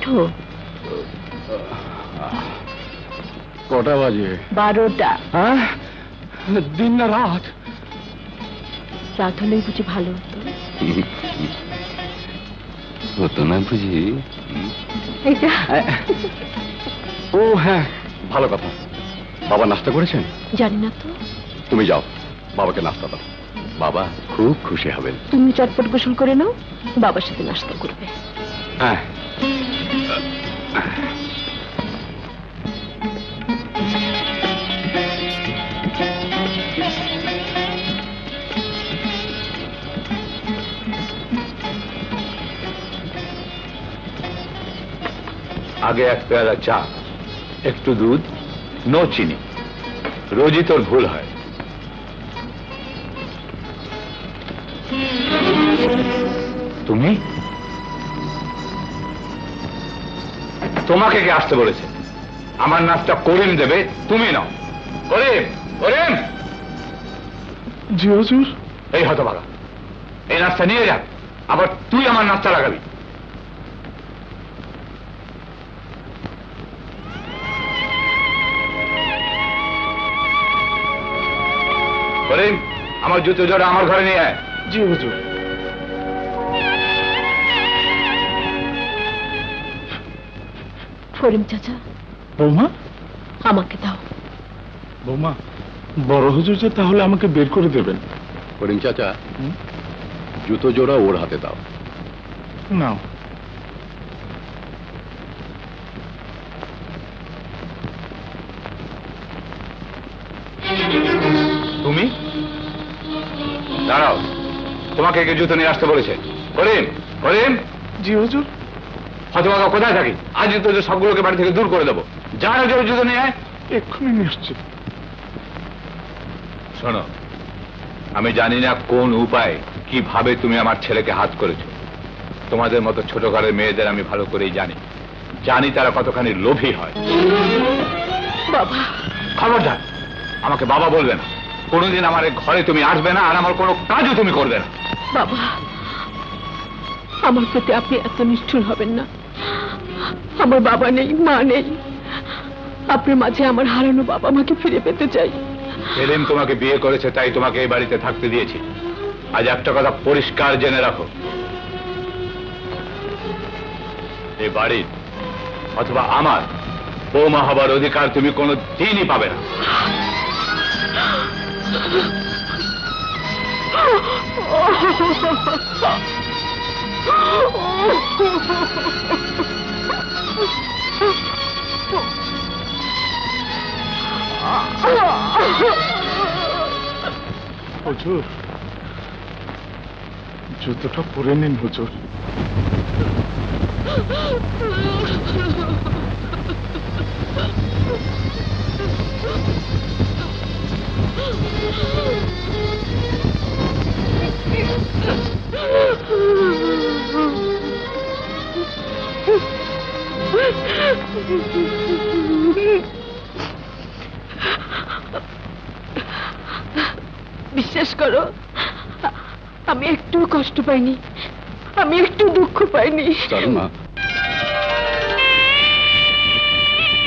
ওঠো। কটা বাজে? 12টা। হ্যাঁ, দিন না রাত? রাত হলেই বুঝি ভালো হতো। হতো না বুঝি? ও হ্যাঁ, ভালো কথা। বাবা নাস্তা করেছেন? জানি না তো। তুমি যাও, বাবাকে নাস্তা দাও, বাবা খুব খুশি হবেন। তুমি চটপট গোসল করে নাও, বাবার সাথে নাস্তা করবে। হ্যাঁ। আগে এক পেয়ালা চা, একটু দুধ, নো চিনি। রোজই তোর ভুল হয়। তুমি? তোমাকে কে আসতে বলেছে? আমার নাস্তা করিম দেবে, তুমি নাও। করিম, করিম। জি হুজুর। এই হতভাগা, এই নাস্তা নিয়ে যা, আবার তুই আমার নাস্তা লাগাবি। করিম, আমার জুতো জোড়া আমার ঘরে নিয়ে আয়। জি হুজুর। করিম চাচা। বৌমা, আমাকে দাও। বৌমা, বড় হুজুর যে তাহলে আমাকে বের করে দেবেন? করিম চাচা, জুতো জোড়া ওর হাতে দাও। নাও। তুমি দাঁড়াও, তোমাকে কে জুতো নিয়ে আসতে বলেছে? করিম, করিম। জি হুজুর। হতভাগা কোথায় থাকি? আজ তোদের সবগুলোকে বাড়ি থেকে দূর করে দেবো। যা না কেউ জুতো নিয়ে আয়। এক্ষুনি নিয়ে আসছি। শোনো, আমি জানি না কোন উপায় কিভাবে তুমি আমার ছেলেকে হাত করেছো। তোমাদের মতো ছোট ঘরের মেয়েদের আমি ভালো করেই জানি, জানি তারা কতখানি লোভী হয়। বাবা। খবরদার, আমাকে বাবা বলবে না। কোনোদিন আমার ঘরে তুমি আসবে না, আর আমার কোনো কাজও তুমি করবে না। বাবা, আমার প্রতি আপনি এত নিষ্ঠুর হবেন না। আমার বাবা নেই, মা নেই। আপনার মাঝে আমার হারানো বাবা মাকে ফিরে পেতে চাই। সেলিম তোমাকে বিয়ে করেছে, তাই তোমাকে এই বাড়িতে থাকতে দিয়েছি। আজ একটা কথা পরিষ্কার জেনে রাখো, এই বাড়ির অথবা আমার বৌমা হবার অধিকার তুমি কোনো দিনই পাবে না। হুজুর, জুতোটা পরে নিন হুজুর। বিশ্বাস করো, আমি একটু কষ্ট পাইনি, আমি একটু দুঃখ পাইনি। চল মা।